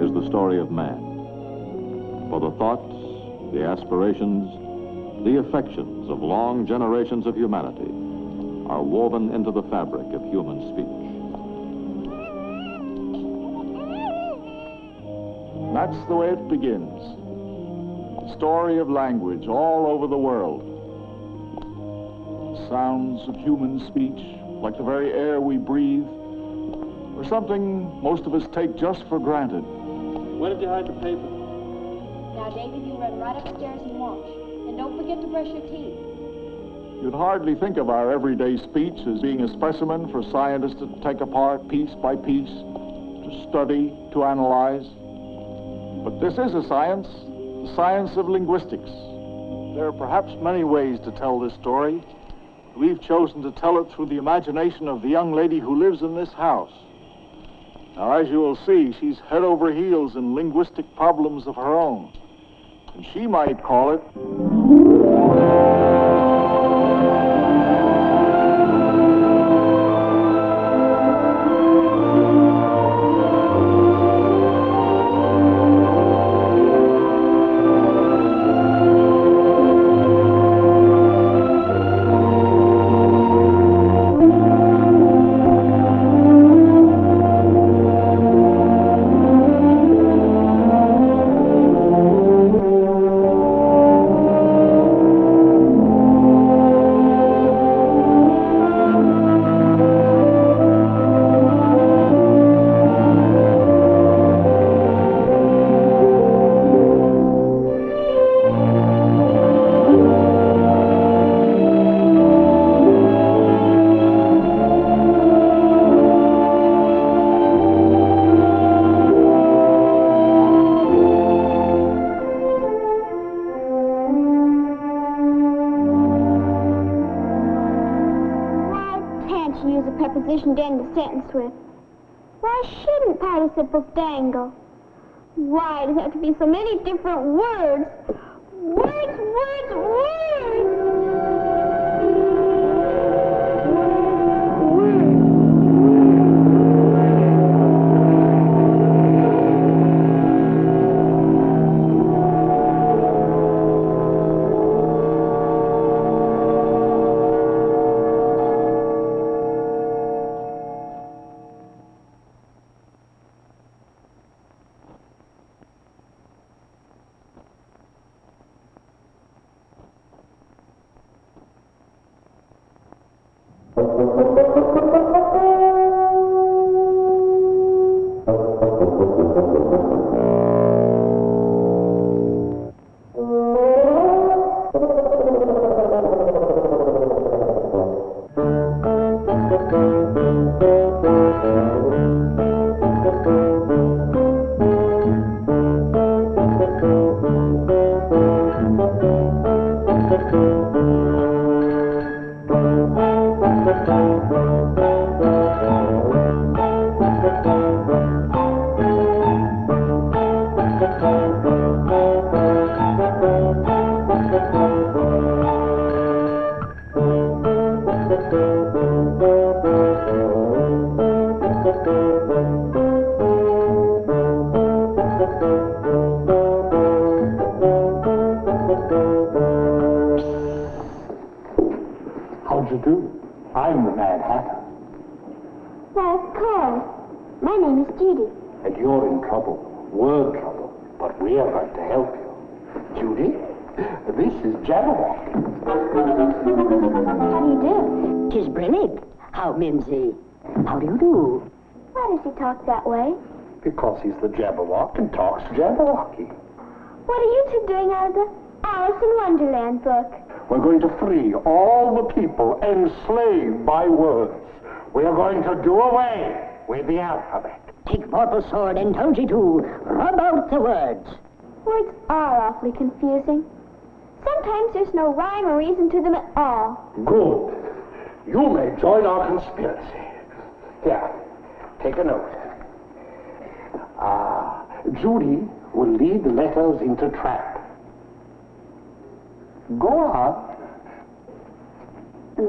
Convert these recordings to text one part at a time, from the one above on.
is the story of man. For the thoughts, the aspirations, the affections of long generations of humanity are woven into the fabric of human speech. That's the way it begins. The story of language all over the world. Sounds of human speech, like the very air we breathe, or something most of us take just for granted. Where did you hide the paper? Now, David, you run right upstairs and wash. And don't forget to brush your teeth. You'd hardly think of our everyday speech as being a specimen for scientists to take apart piece by piece, to study, to analyze. But this is a science, the science of linguistics. There are perhaps many ways to tell this story. We've chosen to tell it through the imagination of the young lady who lives in this house. Now, as you will see, she's head over heels in linguistic problems of her own. And she might call it... preposition to end a sentence with. Why shouldn't participles dangle? Why does it have to be so many different words? Words, words, words! How'd you do? I'm the Mad Hatter. Why, of course. My name is Judy. And you're in trouble. Word trouble. But we are going to help you. Judy, this is Jabberwock. How do you do? 'Tis brillig. How, Mimsy? How do you do? Why does he talk that way? Because he's the Jabberwock and talks Jabberwocky. What are you two doing out of the Alice in Wonderland book? We're going to free all the people enslaved by words. We are going to do away with the alphabet. Take portal sword and told you to rub out the words. Words are awfully confusing. Sometimes there's no rhyme or reason to them at all. Good. You may join our conspiracy. Here, take a note. Judy will lead the letters into trap. Go on.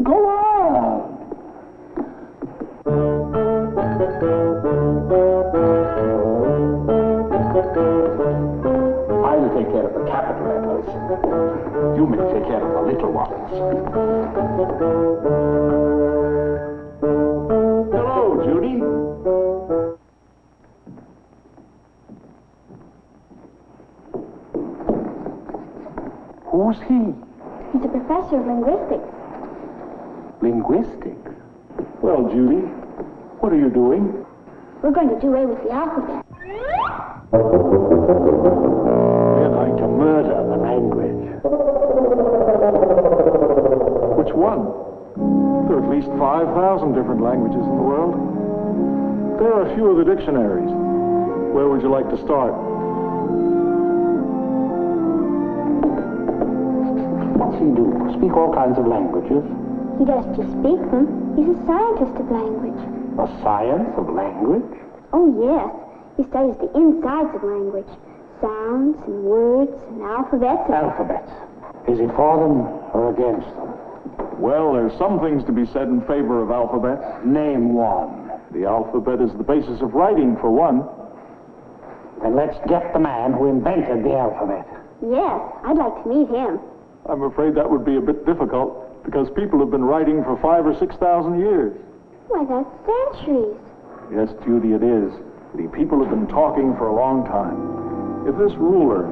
Go on. You may take care of the little ones. Hello, Judy. Who's he? He's a professor of linguistics. Linguistics? Well, Judy, what are you doing? We're going to do away with the alphabet. We're going to murder the language. Which one? There are at least 5,000 different languages in the world. There are a few of the dictionaries. Where would you like to start? What's he do? Speak all kinds of languages? He doesn't just speak them. He's a scientist of language. A science of language? Oh, yes. He studies the insides of language. Sounds and words and alphabets. Alphabets. Is he for them or against them? Well, there's some things to be said in favor of alphabets. Name one. The alphabet is the basis of writing, for one. Then let's get the man who invented the alphabet. Yes, I'd like to meet him. I'm afraid that would be a bit difficult, because people have been writing for 5,000 or 6,000 years. Why, that's centuries. Yes, Judy, it is. The people have been talking for a long time. If this ruler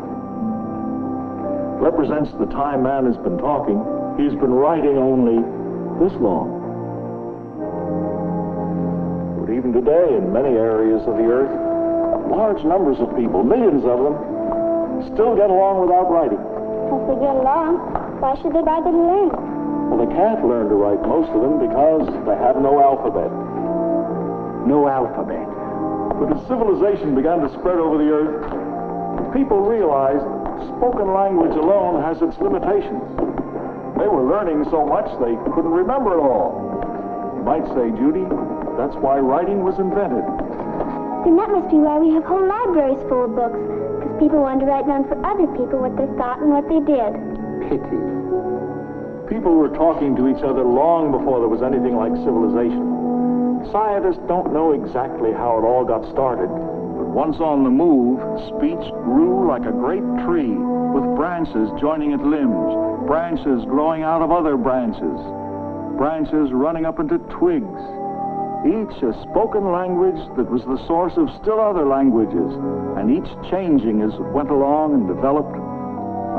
represents the time man has been talking, he's been writing only this long. But even today, in many areas of the earth, large numbers of people, millions of them, still get along without writing. If they get along, why should they bother to learn? Well, they can't learn to write, most of them, because they have no alphabet. No alphabet. But as civilization began to spread over the earth, people realized spoken language alone has its limitations. They were learning so much they couldn't remember it all. You might say, Judy, that's why writing was invented. Then that must be why we have whole libraries full of books, because people wanted to write down for other people what they thought and what they did. Pity. People were talking to each other long before there was anything like civilization. Scientists don't know exactly how it all got started, but once on the move, speech grew like a great tree, with branches joining its limbs, branches growing out of other branches, branches running up into twigs, each a spoken language that was the source of still other languages, and each changing as it went along and developed,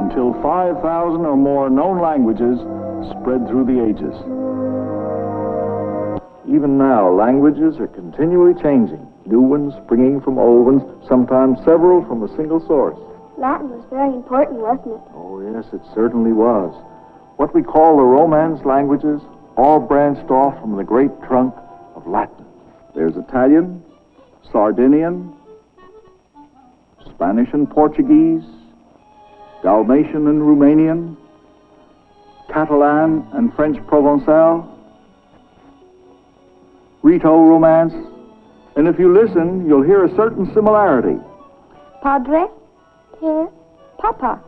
until 5,000 or more known languages spread through the ages. Even now, languages are continually changing, new ones springing from old ones, sometimes several from a single source. Latin was very important, wasn't it? Oh, yes, it certainly was. What we call the Romance languages all branched off from the great trunk of Latin. There's Italian, Sardinian, Spanish and Portuguese, Dalmatian and Romanian, Catalan and French Provençal, Rito-Romance, and if you listen, you'll hear a certain similarity. Padre, dear, Papa,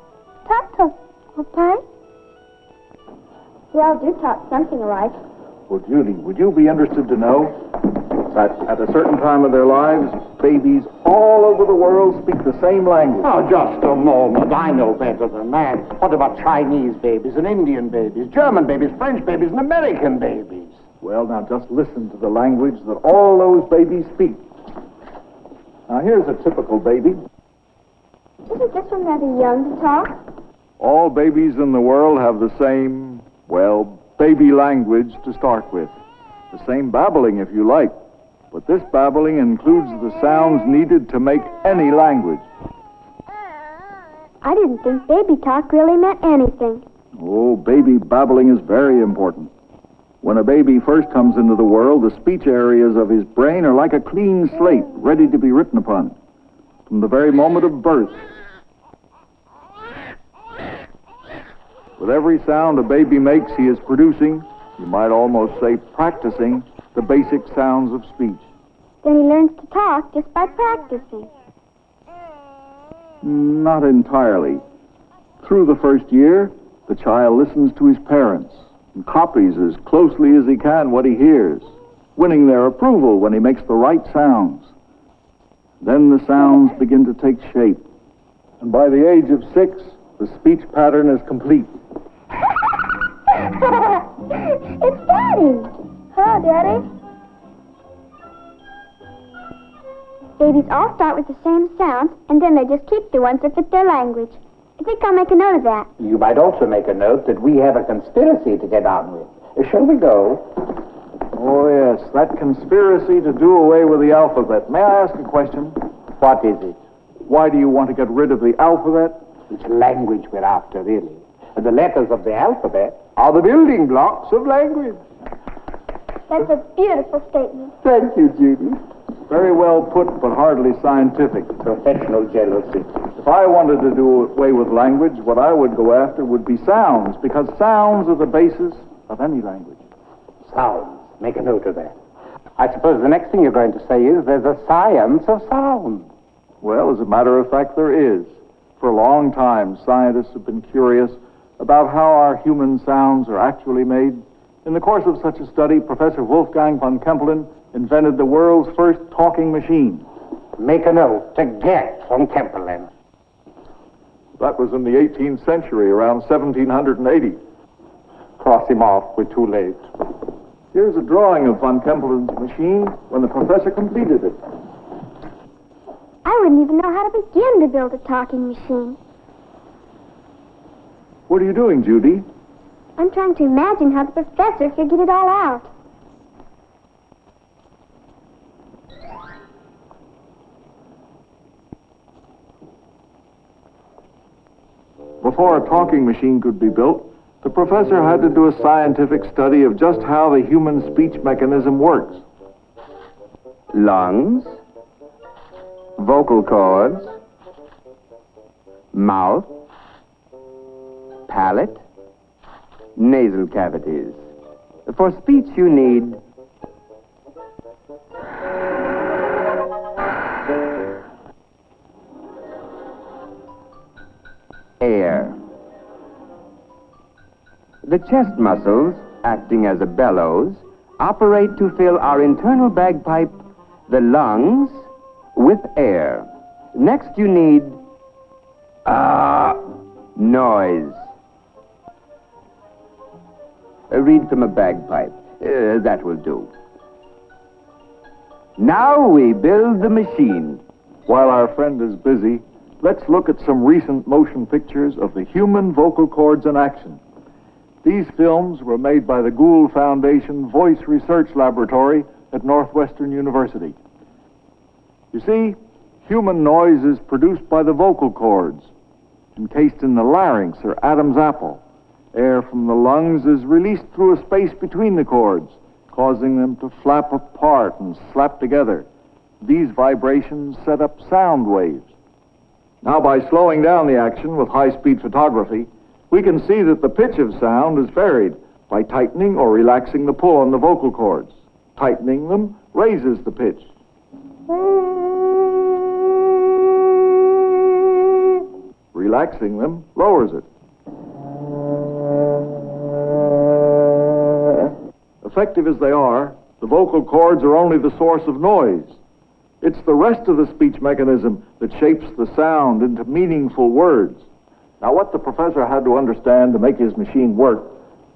Tata, Papa. We all do talk something alike. Well, Judy, would you be interested to know that at a certain time of their lives, babies all over the world speak the same language? Oh, just a moment. I know better than that. What about Chinese babies and Indian babies, German babies, French babies, and American babies? Well, now just listen to the language that all those babies speak. Now, here's a typical baby. Isn't this one rather young to talk? All babies in the world have the same, well, baby language to start with. The same babbling, if you like. But this babbling includes the sounds needed to make any language. I didn't think baby talk really meant anything. Oh, baby babbling is very important. When a baby first comes into the world, the speech areas of his brain are like a clean slate, ready to be written upon. From the very moment of birth. With every sound a baby makes, he is producing, you might almost say practicing, the basic sounds of speech. Then he learns to talk just by practicing. Not entirely. Through the first year, the child listens to his parents and copies as closely as he can what he hears, winning their approval when he makes the right sounds. Then the sounds begin to take shape. And by the age of 6, The speech pattern is complete. It's Daddy. Hello, Daddy. Babies all start with the same sounds, and then they just keep the ones that fit their language. I think I'll make a note of that. You might also make a note that we have a conspiracy to get on with. Shall we go? Oh, yes, that conspiracy to do away with the alphabet. May I ask a question? What is it? Why do you want to get rid of the alphabet? It's language we're after, really. And the letters of the alphabet are the building blocks of language. That's a beautiful statement. Thank you, Judy. Very well put, but hardly scientific. Professional jealousy. If I wanted to do away with language, what I would go after would be sounds, because sounds are the basis of any language. Sounds. Make a note of that. I suppose the next thing you're going to say is there's a science of sound. Well, as a matter of fact, there is. For a long time, scientists have been curious about how our human sounds are actually made. In the course of such a study, Professor Wolfgang von Kempelen invented the world's first talking machine. Make a note to get from Kempelen. That was in the 18th century, around 1780. Cross him off. We're too late. Here's a drawing of von Kempelen's machine when the professor completed it. I wouldn't even know how to begin to build a talking machine. What are you doing, Judy? I'm trying to imagine how the professor figured it all out. Before a talking machine could be built, the professor had to do a scientific study of just how the human speech mechanism works. Lungs, vocal cords, mouth, palate, nasal cavities. For speech you need air. The chest muscles, acting as a bellows, operate to fill our internal bagpipe, the lungs, with air. Next you need noise. Read from a bagpipe. That will do. Now we build the machine. While our friend is busy, let's look at some recent motion pictures of the human vocal cords in action. These films were made by the Gould Foundation Voice Research Laboratory at Northwestern University. You see, human noise is produced by the vocal cords, encased in the larynx or Adam's apple. Air from the lungs is released through a space between the cords, causing them to flap apart and slap together. These vibrations set up sound waves. Now, by slowing down the action with high-speed photography, we can see that the pitch of sound is varied by tightening or relaxing the pull on the vocal cords. Tightening them raises the pitch. Relaxing them lowers it. Effective as they are, the vocal cords are only the source of noise. It's the rest of the speech mechanism that shapes the sound into meaningful words. Now, what the professor had to understand to make his machine work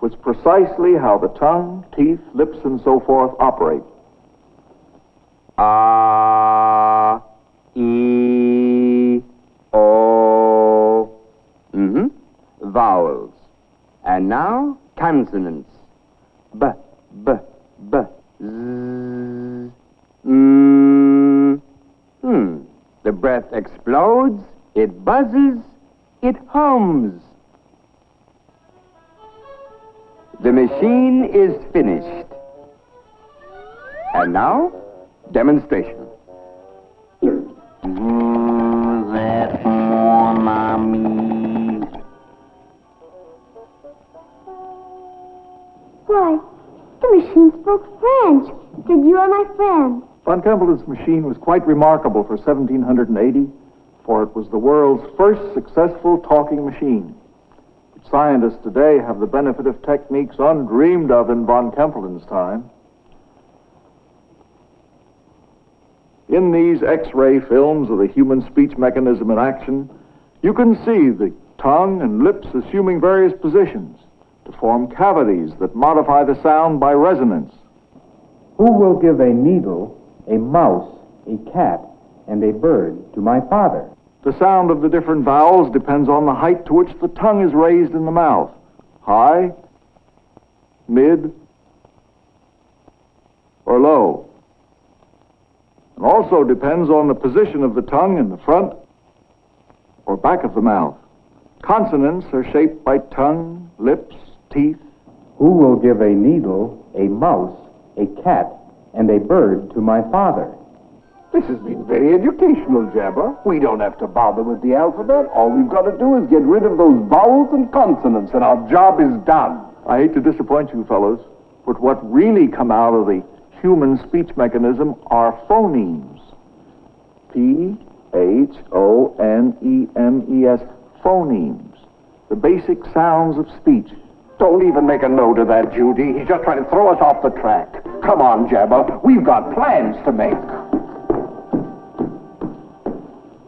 was precisely how the tongue, teeth, lips, and so forth operate. Ah, E, O. Vowels. And now, consonants. B, B, B, Z, The breath explodes, it buzzes, it hums. The machine is finished. And now, demonstration. That's more, Mommy. Why, the machine spoke French. Said you are my friend. Von Kempelen's machine was quite remarkable for 1780, for it was the world's first successful talking machine. Scientists today have the benefit of techniques undreamed of in von Kempelen's time. In these X-ray films of the human speech mechanism in action, you can see the tongue and lips assuming various positions to form cavities that modify the sound by resonance. Who will give a needle, a mouse, a cat, and a bird to my father? The sound of the different vowels depends on the height to which the tongue is raised in the mouth. High, mid, or low. It also depends on the position of the tongue in the front or back of the mouth. Consonants are shaped by tongue, lips, teeth. Who will give a needle, a mouse, a cat, and a bird to my father? This has been very educational, Jabber. We don't have to bother with the alphabet. All we've got to do is get rid of those vowels and consonants, and our job is done. I hate to disappoint you fellows, but what really come out of the human speech mechanism are phonemes. P-H-O-N-E-M-E-S, phonemes. The basic sounds of speech. Don't even make a note of that, Judy. He's just trying to throw us off the track. Come on, Jabber. We've got plans to make.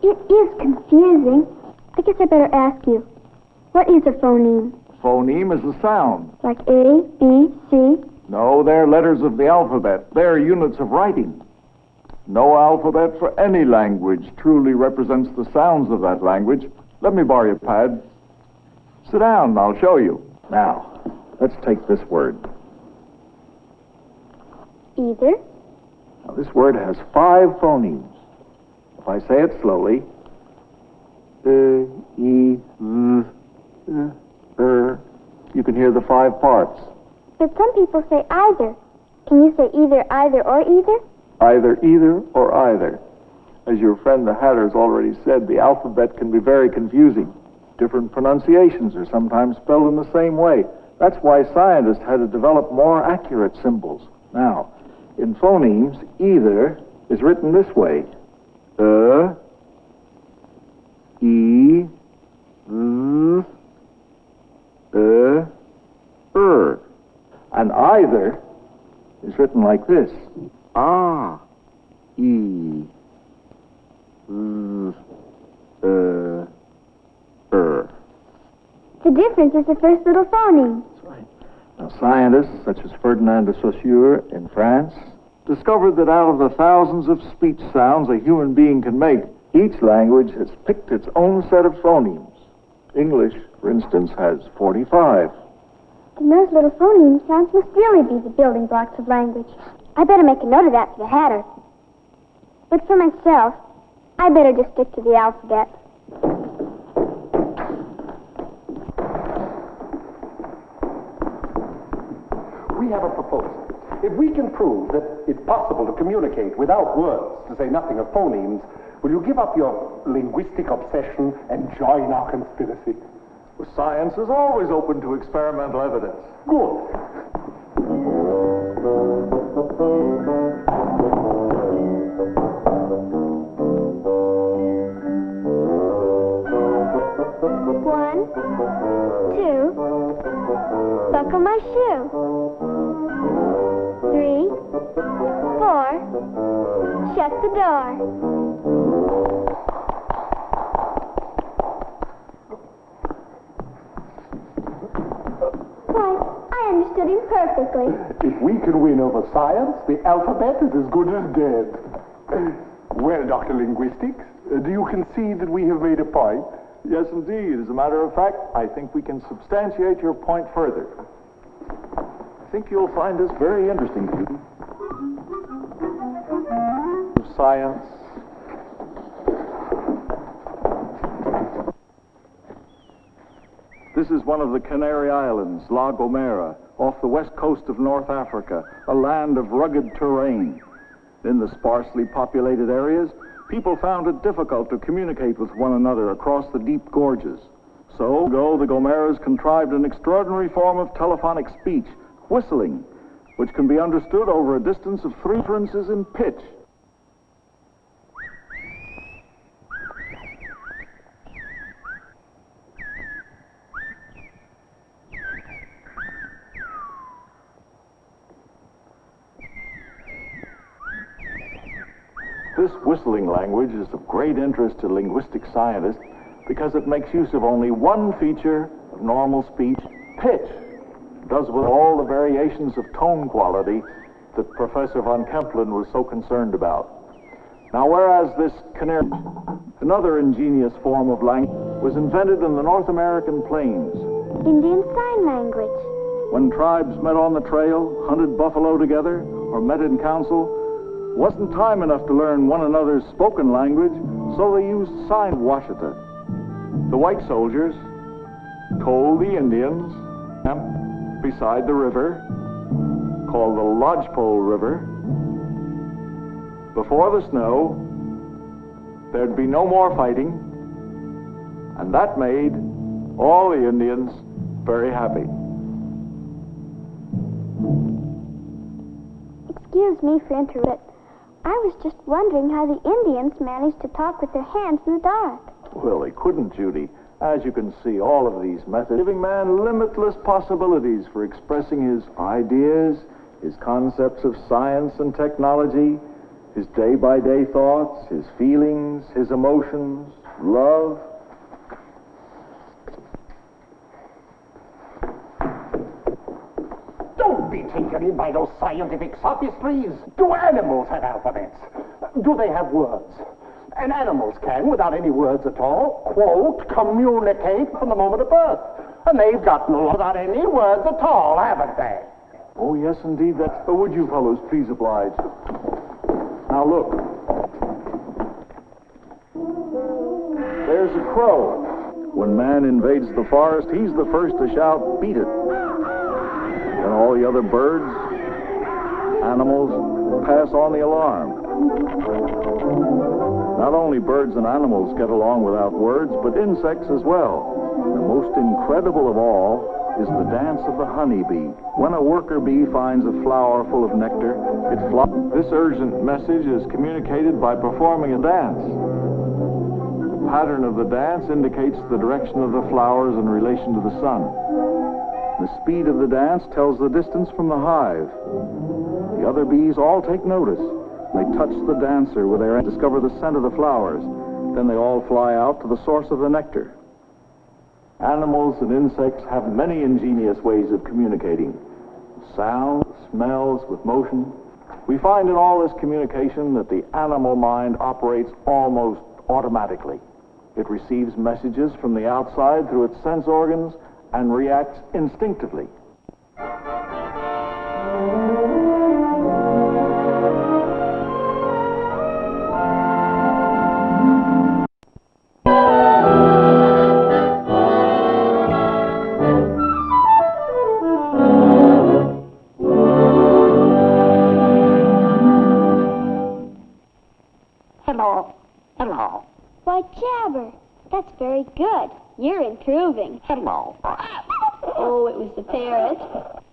It is confusing. I guess I better ask you. What is a phoneme? Phoneme is a sound. Like A, B, C? No, they're letters of the alphabet. They're units of writing. No alphabet for any language truly represents the sounds of that language. Let me borrow your pad. Sit down and I'll show you. Now, let's take this word. Either. Now, this word has 5 phonemes. If I say it slowly, you can hear the 5 parts. But some people say either. Can you say either, either, or either? Either, or either. As your friend the Hatter's already said, the alphabet can be very confusing. Different pronunciations are sometimes spelled in the same way. That's why scientists had to develop more accurate symbols. Now, in phonemes, either is written this way. E, and either is written like this. Ah, E, The difference is the first little phoneme. That's right. Now, scientists such as Ferdinand de Saussure in France discovered that out of the thousands of speech sounds a human being can make, each language has picked its own set of phonemes. English, for instance, has 45. Then those little phoneme sounds must really be the building blocks of language. I better make a note of that for the Hatter. But for myself, I better just stick to the alphabet. We have a proposal. If we can prove that it's possible to communicate without words, to say nothing of phonemes, will you give up your linguistic obsession and join our conspiracy? Well, science is always open to experimental evidence. Good. One, two, buckle my shoe. 3, 4, shut the door. Why, I understood him perfectly. If we can win over science, the alphabet is as good as dead. Well, Dr. Linguistics, do you concede that we have made a point? Yes, indeed. As a matter of fact, I think we can substantiate your point further. I think you'll find this very interesting, Judy. Science. This is one of the Canary Islands, La Gomera, off the west coast of North Africa, a land of rugged terrain. In the sparsely populated areas, people found it difficult to communicate with one another across the deep gorges. So, the Gomeras contrived an extraordinary form of telephonic speech, whistling, which can be understood over a distance of 3 differences in pitch. This whistling language is of great interest to linguistic scientists because it makes use of only one feature of normal speech, pitch. It does with all the variations of tone quality that Professor von Kempelen was so concerned about. Now, whereas this canary, another ingenious form of language, was invented in the North American plains. Indian Sign Language. When tribes met on the trail, hunted buffalo together, or met in council, wasn't time enough to learn one another's spoken language, so they used sign Washita. The white soldiers told the Indians, camped beside the river, called the Lodgepole River, before the snow, there'd be no more fighting, and that made all the Indians very happy. Excuse me for interrupting. I was just wondering how the Indians managed to talk with their hands in the dark. Well, they couldn't, Judy. As you can see, all of these methods giving man limitless possibilities for expressing his ideas, his concepts of science and technology, his day-by-day thoughts, his feelings, his emotions, love. Don't be taken in by those scientific sophistries. Do animals have alphabets? Do they have words? And animals can, without any words at all, quote, communicate from the moment of birth. And they've got no without any words at all, haven't they? Oh, yes, indeed. That's... would you fellows please oblige? Now, look. There's a crow. When man invades the forest, he's the first to shout, "Beat it." And all the other birds, animals, pass on the alarm. Not only birds and animals get along without words, but insects as well. The most incredible of all is the dance of the honeybee. When a worker bee finds a flower full of nectar, it flies. This urgent message is communicated by performing a dance. The pattern of the dance indicates the direction of the flowers in relation to the sun. The speed of the dance tells the distance from the hive. The other bees all take notice. They touch the dancer with their discover the scent of the flowers. Then they all fly out to the source of the nectar. Animals and insects have many ingenious ways of communicating. Sound, smells, with motion. We find in all this communication that the animal mind operates almost automatically. It receives messages from the outside through its sense organs and reacts instinctively. Hello. Hello. Why, Jabber, that's very good. You're improving. Hello. Oh, it was the parrot.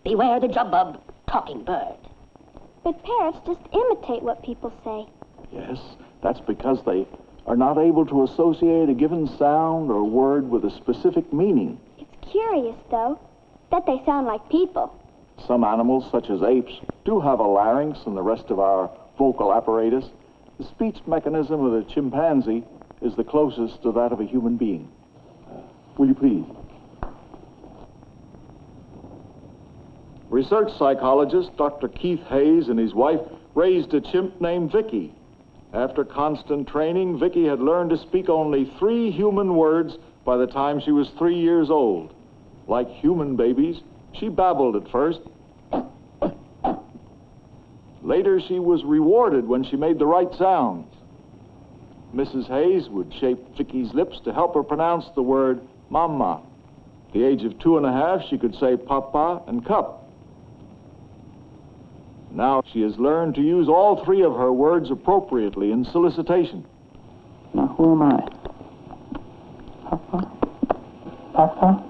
Beware the Jubub, talking bird. But parrots just imitate what people say. Yes, that's because they are not able to associate a given sound or word with a specific meaning. It's curious, though, that they sound like people. Some animals, such as apes, do have a larynx and the rest of our vocal apparatus. The speech mechanism of the chimpanzee is the closest to that of a human being. Will you please? Research psychologist Dr. Keith Hayes and his wife raised a chimp named Vicky. After constant training, Vicky had learned to speak only 3 human words by the time she was 3 years old. Like human babies, she babbled at first. Later, she was rewarded when she made the right sounds. Mrs. Hayes would shape Vicky's lips to help her pronounce the word mama. At the age of 2 1/2, she could say papa and cup. Now she has learned to use all 3 of her words appropriately in solicitation. Now, who am I? Papa? Papa?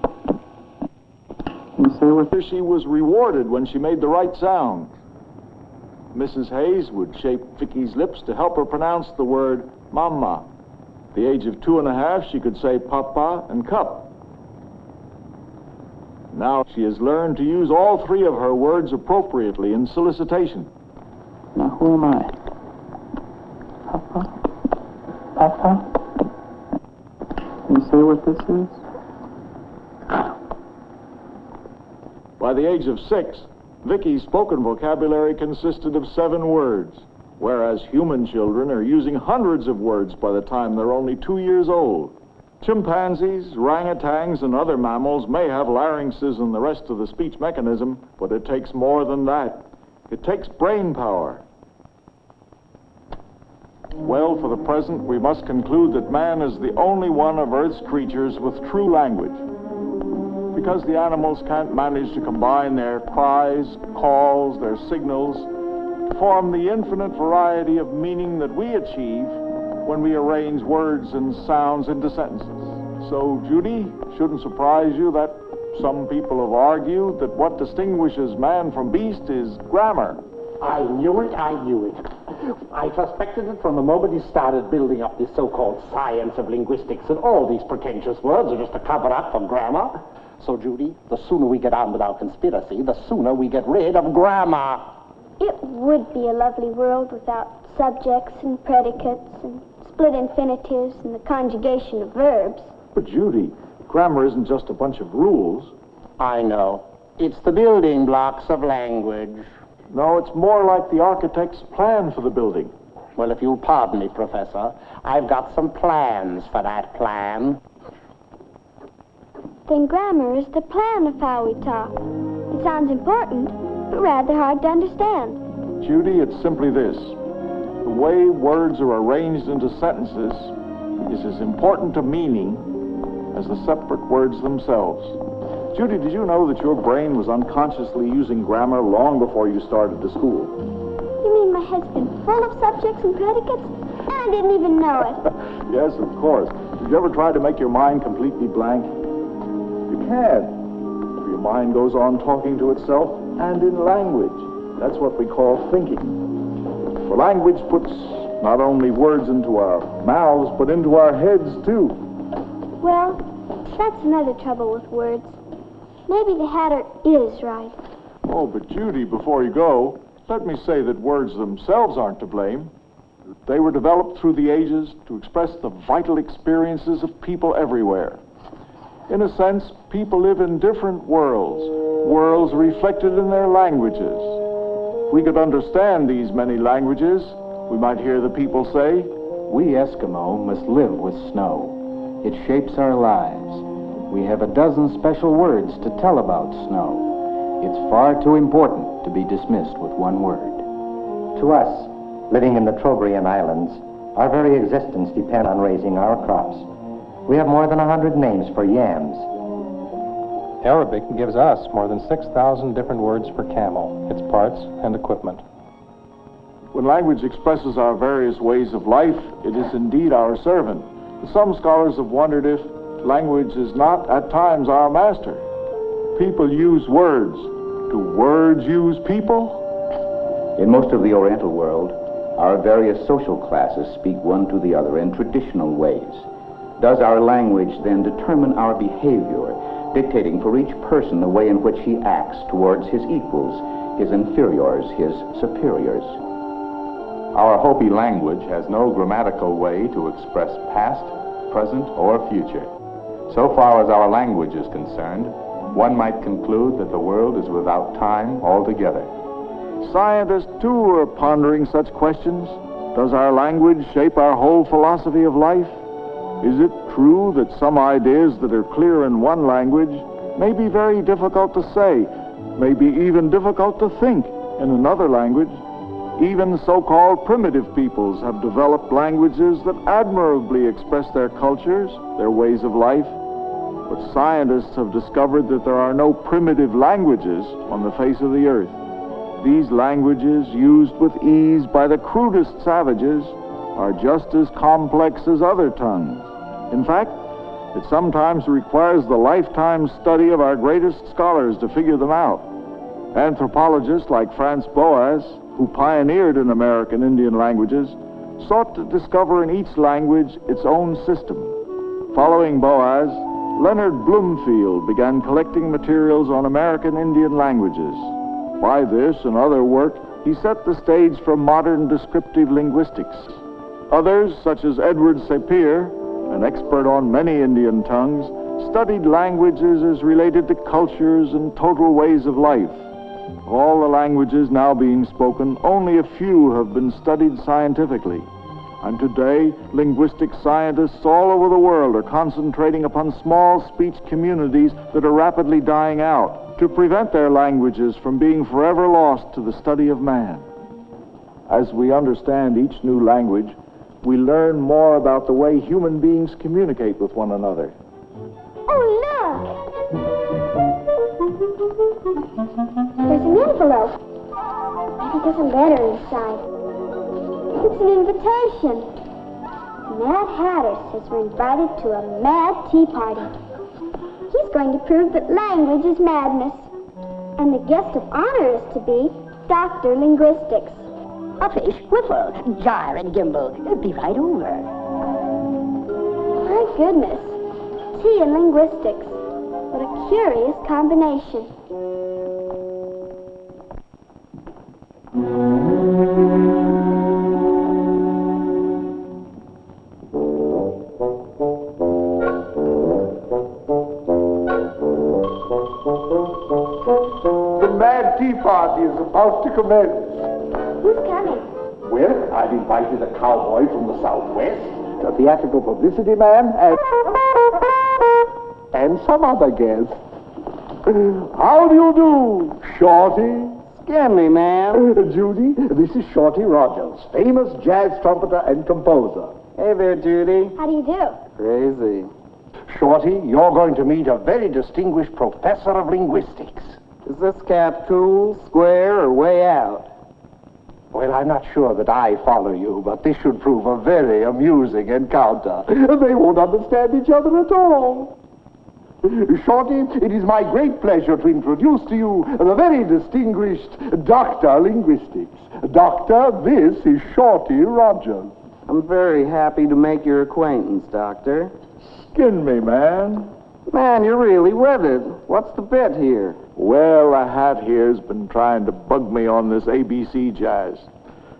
Can you say what? She was rewarded when she made the right sounds. Mrs. Hayes would shape Vicky's lips to help her pronounce the word mama. At the age of 2 1/2, she could say papa and cup. Now she has learned to use all 3 of her words appropriately in solicitation. Now, who am I? Papa? Papa? Can Can you say what this is? By the age of 6, Vicky's spoken vocabulary consisted of 7 words, whereas human children are using hundreds of words by the time they're only 2 years old. Chimpanzees, orangutans, and other mammals may have larynxes and the rest of the speech mechanism, but it takes more than that. It takes brain power. Well, for the present, we must conclude that man is the only one of Earth's creatures with true language. Because the animals can't manage to combine their cries, calls, their signals, to form the infinite variety of meaning that we achieve when we arrange words and sounds into sentences. So, Judy, shouldn't surprise you that some people have argued that what distinguishes man from beast is grammar. I knew it. I suspected it from the moment he started building up this so-called science of linguistics, and all these pretentious words are just a cover-up for grammar. So, Judy, the sooner we get on with our conspiracy, the sooner we get rid of grammar. It would be a lovely world without subjects and predicates and split infinitives and the conjugation of verbs. But, Judy, grammar isn't just a bunch of rules. I know. It's the building blocks of language. No, it's more like the architect's plan for the building. Well, if you'll pardon me, Professor, I've got some plans for that plan. Then grammar is the plan of how we talk. It sounds important, but rather hard to understand. Judy, it's simply this. The way words are arranged into sentences is as important to meaning as the separate words themselves. Judy, did you know that your brain was unconsciously using grammar long before you started to school? You mean my head's been full of subjects and predicates? And I didn't even know it. Yes, of course. Did you ever try to make your mind completely blank? You can. Your mind goes on talking to itself and in language. That's what we call thinking. For language puts not only words into our mouths, but into our heads, too. Well, that's another trouble with words. Maybe the Hatter is right. Oh, but Judy, before you go, let me say that words themselves aren't to blame. They were developed through the ages to express the vital experiences of people everywhere. In a sense, people live in different worlds reflected in their languages. If we could understand these many languages, we might hear the people say, "We Eskimo must live with snow. It shapes our lives. We have a dozen special words to tell about snow. It's far too important to be dismissed with one word." To us, living in the Trobriand Islands, our very existence depends on raising our crops. We have more than 100 names for yams. Arabic gives us more than 6,000 different words for camel, its parts, and equipment. When language expresses our various ways of life, it is indeed our servant. Some scholars have wondered if language is not at times our master. People use words. Do words use people? In most of the Oriental world, our various social classes speak one to the other in traditional ways. Does our language then determine our behavior, dictating for each person the way in which he acts towards his equals, his inferiors, his superiors? Our Hopi language has no grammatical way to express past, present, or future. So far as our language is concerned, one might conclude that the world is without time altogether. Scientists, too, are pondering such questions. Does our language shape our whole philosophy of life? Is it true that some ideas that are clear in one language may be very difficult to say, may be even difficult to think in another language? Even so-called primitive peoples have developed languages that admirably express their cultures, their ways of life. But scientists have discovered that there are no primitive languages on the face of the earth. These languages, used with ease by the crudest savages, are just as complex as other tongues. In fact, it sometimes requires the lifetime study of our greatest scholars to figure them out. Anthropologists like Franz Boas, who pioneered in American Indian languages, sought to discover in each language its own system. Following Boas, Leonard Bloomfield began collecting materials on American Indian languages. By this and other work, he set the stage for modern descriptive linguistics. Others, such as Edward Sapir an expert on many Indian tongues, studied languages as related to cultures and total ways of life. Of all the languages now being spoken, only a few have been studied scientifically. And today, linguistic scientists all over the world are concentrating upon small speech communities that are rapidly dying out to prevent their languages from being forever lost to the study of man. As we understand each new language, we learn more about the way human beings communicate with one another. Oh, look! There's an envelope. Maybe there's a letter inside. It's an invitation. Mad Hatter says we're invited to a mad tea party. He's going to prove that language is madness. And the guest of honor is to be Dr. Linguistics. Fish, whiffle, gyre and gimble. Be right over. My goodness. Tea and linguistics. What a curious combination. The mad tea party is about to commence. Who's coming? Well, I've invited a cowboy from the Southwest, a theatrical publicity man, and some other guests. How do you do, Shorty? Scan me, ma'am. Judy, this is Shorty Rogers, famous jazz trumpeter and composer. Hey there, Judy. How do you do? Crazy. Shorty, you're going to meet a very distinguished professor of linguistics. Is this cap cool, square, or way out? Well, I'm not sure that I follow you, but this should prove a very amusing encounter. They won't understand each other at all. Shorty, it is my great pleasure to introduce to you the very distinguished Dr. Linguistics. Doctor, this is Shorty Rogers. I'm very happy to make your acquaintance, Doctor. Skin me, man. Man, you're really with it. What's the bit here? Well, the hat here's been trying to bug me on this ABC jazz.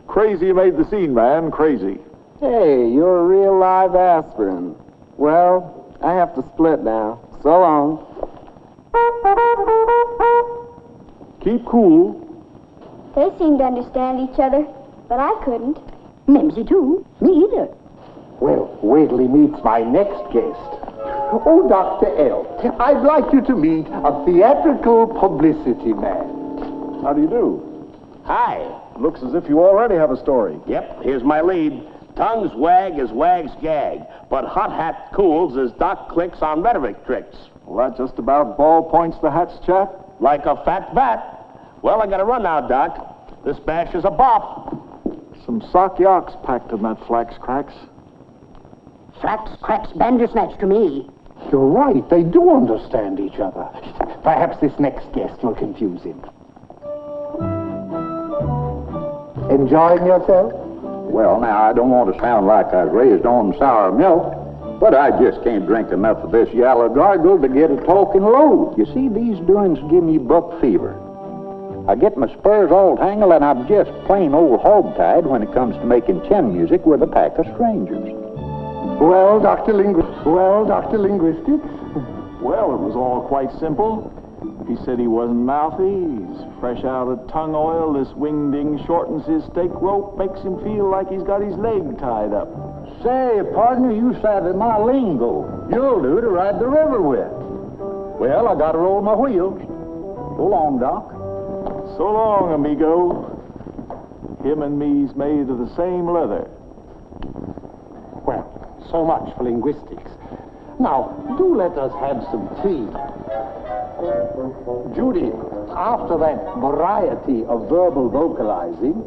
Crazy made the scene, man, crazy. Hey, you're a real live aspirin. Well, I have to split now. So long. Keep cool. They seem to understand each other, but I couldn't. Mimsy, too. Me either. Well, wait till he meets my next guest. Oh, Dr. L., I'd like you to meet a theatrical publicity man. How do you do? Hi. Looks as if you already have a story. Yep, here's my lead. Tongues wag as wags gag, but hot hat cools as Doc clicks on rhetoric tricks. Well, that just about ball points the hat's chat. Like a fat bat. Well, I gotta run now, Doc. This bash is a bop. Some sock yocks packed in that flax cracks. Flax cracks bandersnatch to me. You're right, they do understand each other. Perhaps this next guest will confuse him. Enjoying yourself? Well, now, I don't want to sound like I was raised on sour milk, but I just can't drink enough of this yellow gargle to get a talking load. You see, these doings give me buck fever. I get my spurs all tangled, and I'm just plain old hog-tied when it comes to making chin music with a pack of strangers. Well, Dr. Linguistics. Well, it was all quite simple. He said he wasn't mouthy, he's fresh out of tongue oil, this wingding shortens his stake rope, makes him feel like he's got his leg tied up. Say, partner, you savvy my lingo. You'll do to ride the river with. Well, I gotta roll my wheels. So long, Doc. So long, amigo. Him and me's made of the same leather. Well, so much for linguistics. Now, do let us have some tea. Judy, after that variety of verbal vocalizing,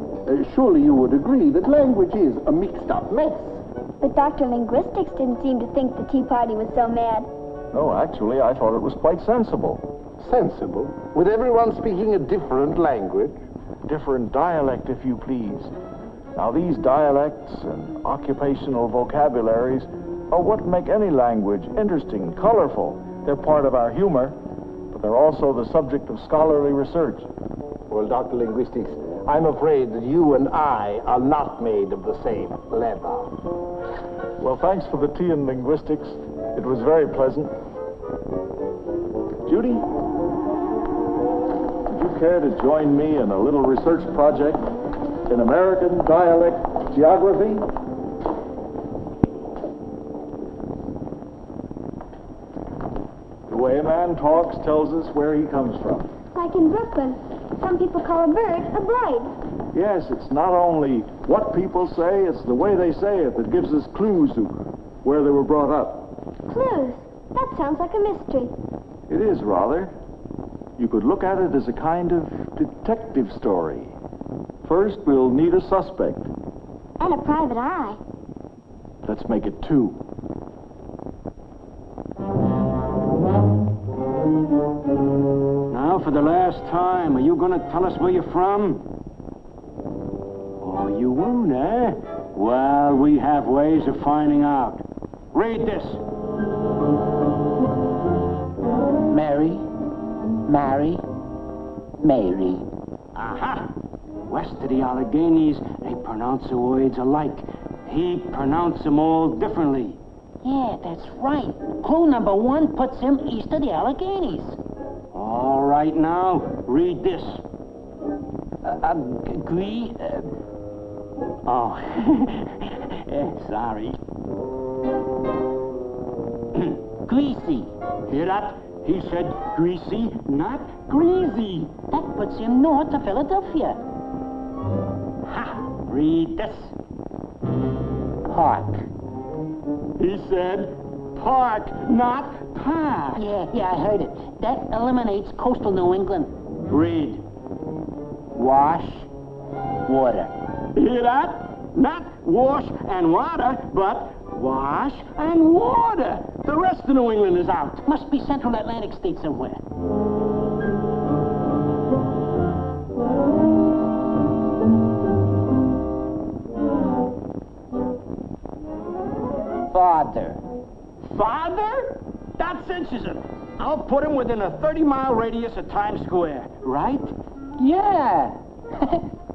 surely you would agree that language is a mixed-up mess. But Dr. Linguistics didn't seem to think the tea party was so mad. No, actually, I thought it was quite sensible. Sensible? With everyone speaking a different language? Different dialect, if you please. Now, these dialects and occupational vocabularies are what make any language interesting, colorful. They're part of our humor, but they're also the subject of scholarly research. Well, Dr. Linguistics, I'm afraid that you and I are not made of the same leather. Well, thanks for the tea and linguistics. It was very pleasant. Judy, would you care to join me in a little research project in American dialect geography? The way a man talks tells us where he comes from. Like in Brooklyn, some people call a bird a blade. Yes, it's not only what people say, it's the way they say it that gives us clues to where they were brought up. Clues? That sounds like a mystery. It is, rather. You could look at it as a kind of detective story. First, we'll need a suspect. And a private eye. Let's make it two. Now, for the last time, are you going to tell us where you're from? Oh, you won't, eh? Well, we have ways of finding out. Read this. Mary. Aha! West of the Alleghenies, they pronounce the words alike. He pronounced them all differently. Yeah, that's right. Clue number 1 puts him east of the Alleghenies. All right, now, read this. Sorry. Greasy. Hear that? He said greasy, not greasy. That puts him north of Philadelphia. Ha! Read this. Park. He said park, not park. Yeah, I heard it. That eliminates coastal New England. Read. Wash, water. Hear that? Not wash and water, but wash and water. The rest of New England is out. Must be Central Atlantic state somewhere. Father. Father? That cinches him. I'll put him within a 30-mile radius of Times Square, right? Yeah.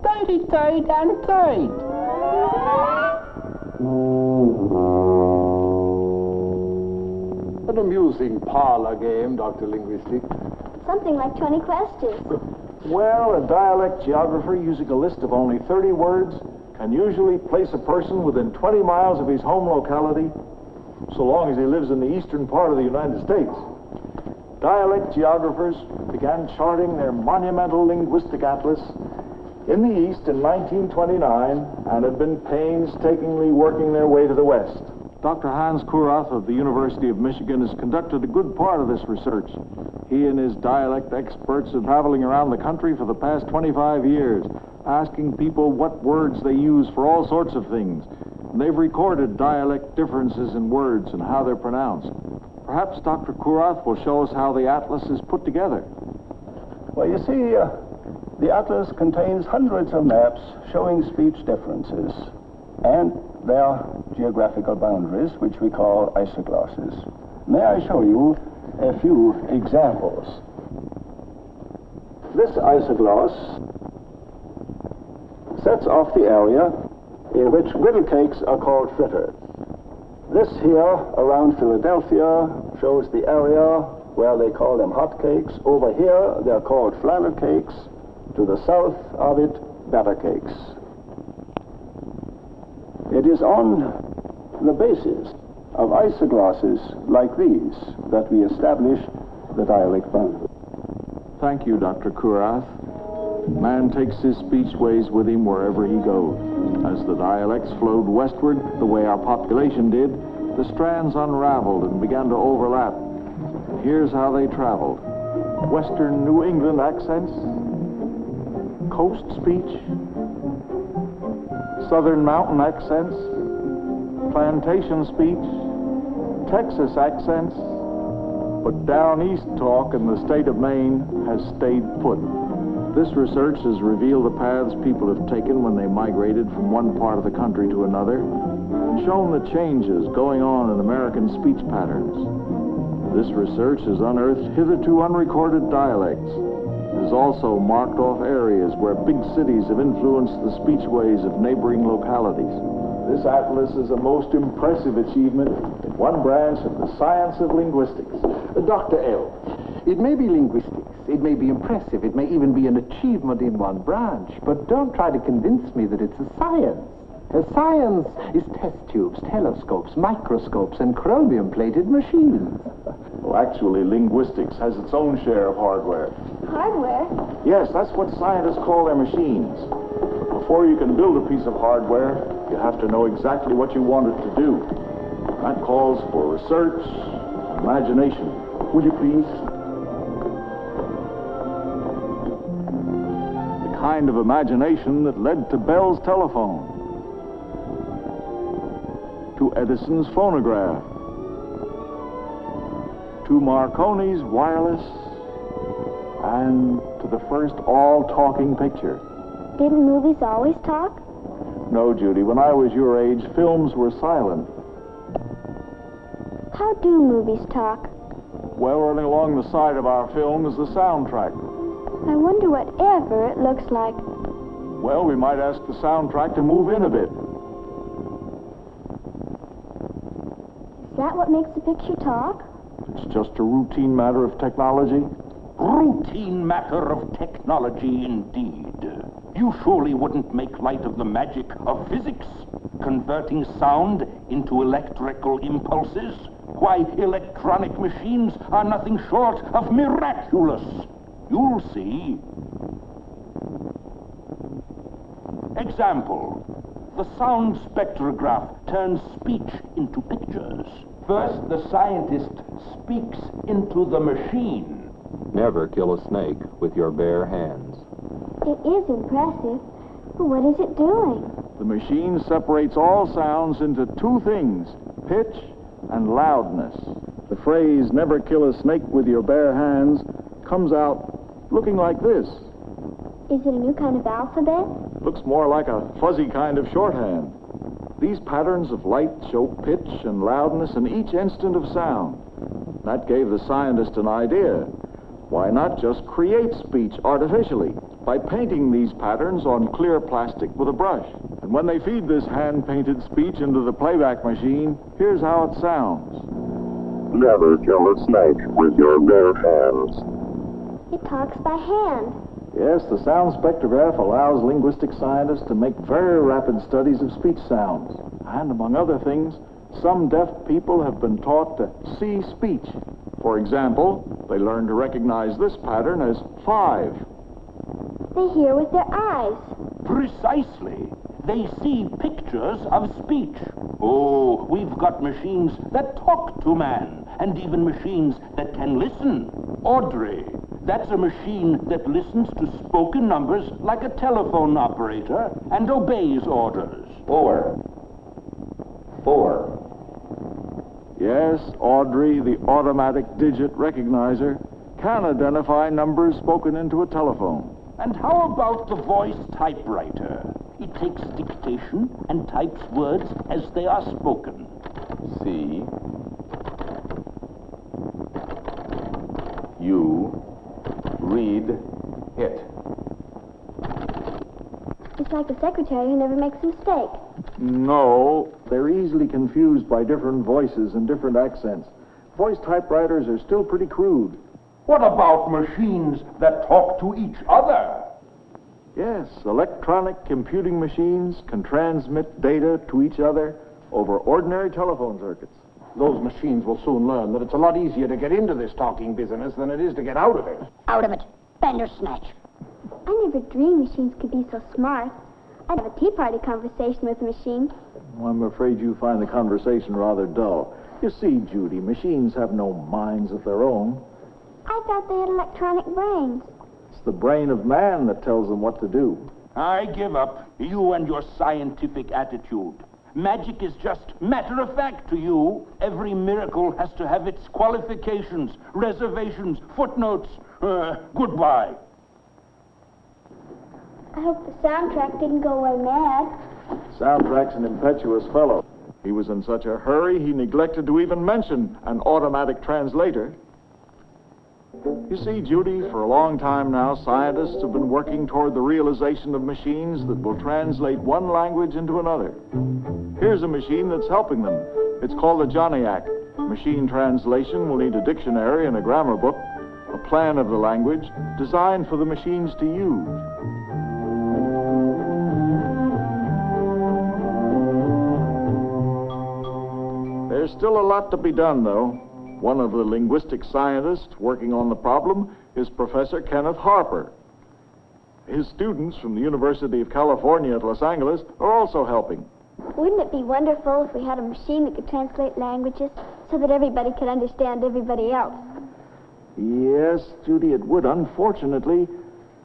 33rd and 3rd. An amusing parlor game, Dr. Linguistic. Something like 20 questions. Well, a dialect geographer using a list of only 30 words can usually place a person within 20 miles of his home locality, so long as he lives in the eastern part of the United States. Dialect geographers began charting their monumental linguistic atlas in the east in 1929 and have been painstakingly working their way to the west. Dr. Hans Kurath of the University of Michigan has conducted a good part of this research. He and his dialect experts are traveling around the country for the past 25 years, asking people what words they use for all sorts of things. And they've recorded dialect differences in words and how they're pronounced. Perhaps Dr. Kurath will show us how the atlas is put together. Well, you see, the atlas contains hundreds of maps showing speech differences and their geographical boundaries, which we call isoglosses. May I show you a few examples? This isogloss sets off the area in which griddle cakes are called fritters. This here around Philadelphia shows the area where they call them hot cakes. Over here they're called flannel cakes. To the south of it, batter cakes. It is on the basis of isoglosses like these that we establish the dialect boundary. Thank you, Dr. Kurath. Man takes his speechways with him wherever he goes. As the dialects flowed westward, the way our population did, the strands unraveled and began to overlap. Here's how they traveled. Western New England accents, coast speech, southern mountain accents, plantation speech, Texas accents, but down east talk in the state of Maine has stayed put. This research has revealed the paths people have taken when they migrated from one part of the country to another, and shown the changes going on in American speech patterns. This research has unearthed hitherto unrecorded dialects, It has also marked off areas where big cities have influenced the speechways of neighboring localities. This atlas is a most impressive achievement in one branch of the science of linguistics. Dr. L., it may be linguistics, it may be impressive, it may even be an achievement in one branch, but don't try to convince me that it's a science. A science is test tubes, telescopes, microscopes, and chromium-plated machines. Well, actually, linguistics has its own share of hardware. Hardware? Yes, that's what scientists call their machines. Before you can build a piece of hardware, you have to know exactly what you want it to do. That calls for research and imagination. Would you please? The kind of imagination that led to Bell's telephone, to Edison's phonograph, to Marconi's wireless, and to the first all-talking picture. Didn't movies always talk? No, Judy. When I was your age, films were silent. How do movies talk? Well, running along the side of our film is the soundtrack. I wonder whatever it looks like. Well, we might ask the soundtrack to move in a bit. Is that what makes the picture talk? It's just a routine matter of technology. Routine matter of technology, indeed. You surely wouldn't make light of the magic of physics, converting sound into electrical impulses. Why, electronic machines are nothing short of miraculous. You'll see. Example. The sound spectrograph turns speech into pictures. First, the scientist speaks into the machine. Never kill a snake with your bare hands. It is impressive, but what is it doing? The machine separates all sounds into two things, pitch and loudness. The phrase, never kill a snake with your bare hands, comes out looking like this. Is it a new kind of alphabet? Looks more like a fuzzy kind of shorthand. These patterns of light show pitch and loudness in each instant of sound. That gave the scientist an idea. Why not just create speech artificially by painting these patterns on clear plastic with a brush? And when they feed this hand-painted speech into the playback machine, here's how it sounds. Never kill a snake with your bare hands. It talks by hand. Yes, the sound spectrograph allows linguistic scientists to make very rapid studies of speech sounds. And among other things, some deaf people have been taught to see speech. For example, they learn to recognize this pattern as 5. They hear with their eyes. Precisely. They see pictures of speech. Oh, we've got machines that talk to man, and even machines that can listen. Audrey, that's a machine that listens to spoken numbers like a telephone operator and obeys orders. 4. Yes, Audrey, the automatic digit recognizer, can identify numbers spoken into a telephone. And how about the voice typewriter? It takes dictation and types words as they are spoken. C. You read it. It's like a secretary who never makes a mistake. No, they're easily confused by different voices and different accents. Voice typewriters are still pretty crude. What about machines that talk to each other? Yes, electronic computing machines can transmit data to each other over ordinary telephone circuits. Those machines will soon learn that it's a lot easier to get into this talking business than it is to get out of it. Out of it. Bandersnatch. I never dreamed machines could be so smart. I'd have a tea party conversation with a machine. Well, I'm afraid you find the conversation rather dull. You see, Judy, machines have no minds of their own. I thought they had electronic brains. It's the brain of man that tells them what to do. I give up, you and your scientific attitude. Magic is just matter of fact to you. Every miracle has to have its qualifications, reservations, footnotes. Goodbye. I hope the soundtrack didn't go away mad. Soundtrack's an impetuous fellow. He was in such a hurry, he neglected to even mention an automatic translator. You see, Judy, for a long time now, scientists have been working toward the realization of machines that will translate one language into another. Here's a machine that's helping them. It's called the Johnniac. Machine translation will need a dictionary and a grammar book, a plan of the language designed for the machines to use. There's still a lot to be done, though. One of the linguistic scientists working on the problem is Professor Kenneth Harper. His students from the University of California at Los Angeles are also helping. Wouldn't it be wonderful if we had a machine that could translate languages so that everybody could understand everybody else? Yes, Judy, it would. Unfortunately,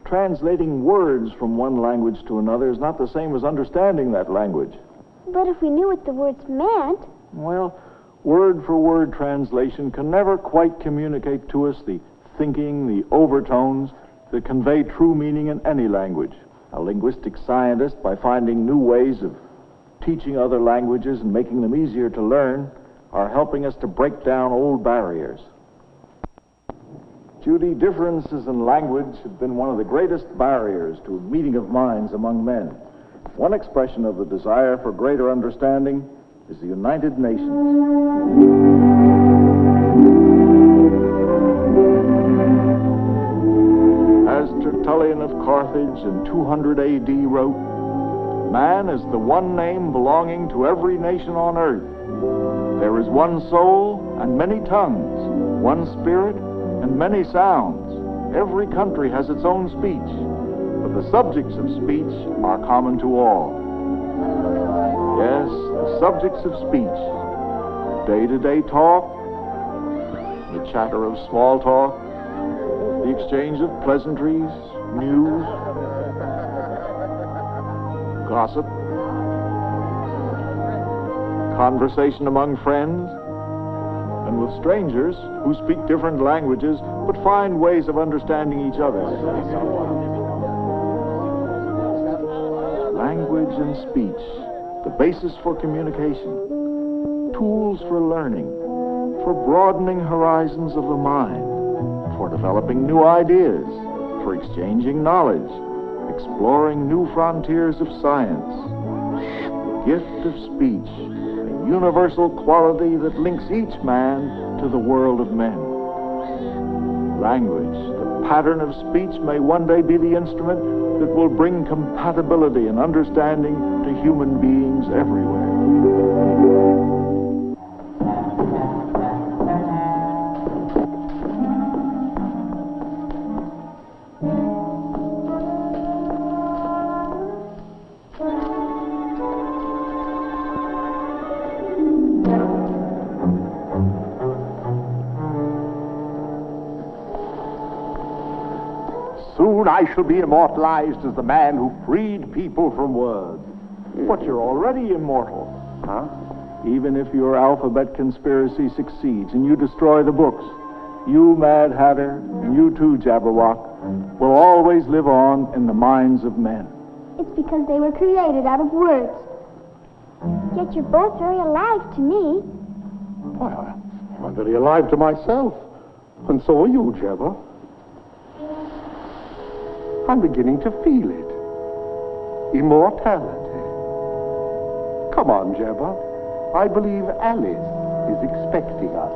translating words from one language to another is not the same as understanding that language. But if we knew what the words meant... Well, word-for-word translation can never quite communicate to us the thinking, the overtones that convey true meaning in any language. A linguistic scientist, by finding new ways of teaching other languages and making them easier to learn, are helping us to break down old barriers. Judy, differences in language have been one of the greatest barriers to a meeting of minds among men. One expression of the desire for greater understanding is the United Nations. As Tertullian of Carthage in 200 AD wrote, man is the one name belonging to every nation on earth. There is one soul and many tongues, one spirit and many sounds. Every country has its own speech, but the subjects of speech are common to all. Yes, the subjects of speech. Day-to-day talk, the chatter of small talk, the exchange of pleasantries, news, gossip, conversation among friends, and with strangers who speak different languages but find ways of understanding each other. Language and speech, the basis for communication, tools for learning, for broadening horizons of the mind, for developing new ideas, for exchanging knowledge, exploring new frontiers of science. The gift of speech, a universal quality that links each man to the world of men. Language, the pattern of speech, may one day be the instrument that will bring compatibility and understanding to human beings everywhere. Soon I shall be immortalized as the man who freed people from words. But you're already immortal. Huh? Even if your alphabet conspiracy succeeds and you destroy the books, you, Mad Hatter, and you too, Jabberwock, will always live on in the minds of men. It's because they were created out of words. Yet you're both very alive to me. Why, I'm very alive to myself. And so are you, Jabber. I'm beginning to feel it. Immortality. Come on, Jabber. I believe Alice is expecting us.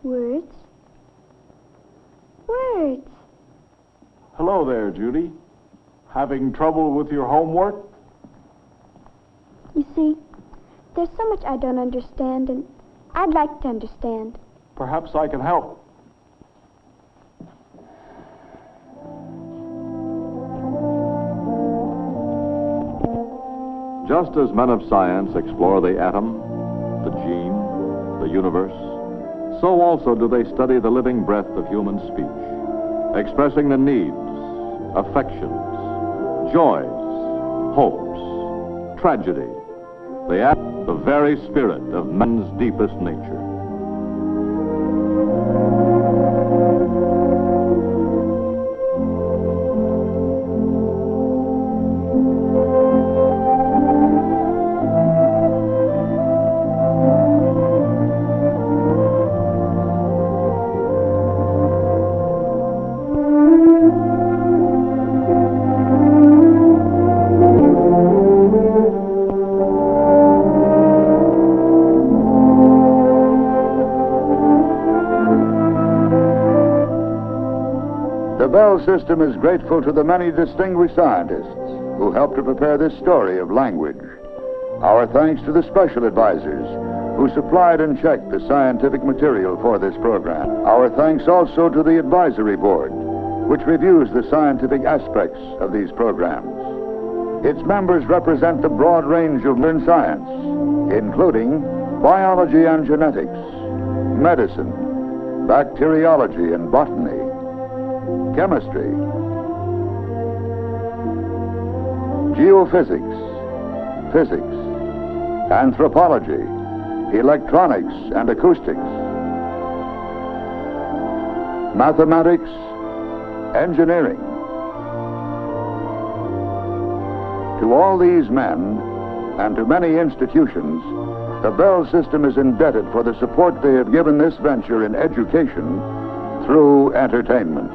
Words? Words. Hello there, Judy. Having trouble with your homework? You see, there's so much I don't understand, and I'd like to understand. Perhaps I can help. Just as men of science explore the atom, the gene, the universe, so also do they study the living breath of human speech, expressing the needs, affections, joys, hopes, tragedy, the very spirit of man's deepest nature. The Bell System is grateful to the many distinguished scientists who helped to prepare this story of language. Our thanks to the special advisors who supplied and checked the scientific material for this program. Our thanks also to the advisory board, which reviews the scientific aspects of these programs. Its members represent the broad range of learned science, including biology and genetics, medicine, bacteriology and botany, chemistry, geophysics, physics, anthropology, electronics and acoustics, mathematics, engineering. To all these men and to many institutions, the Bell System is indebted for the support they have given this venture in education through entertainment.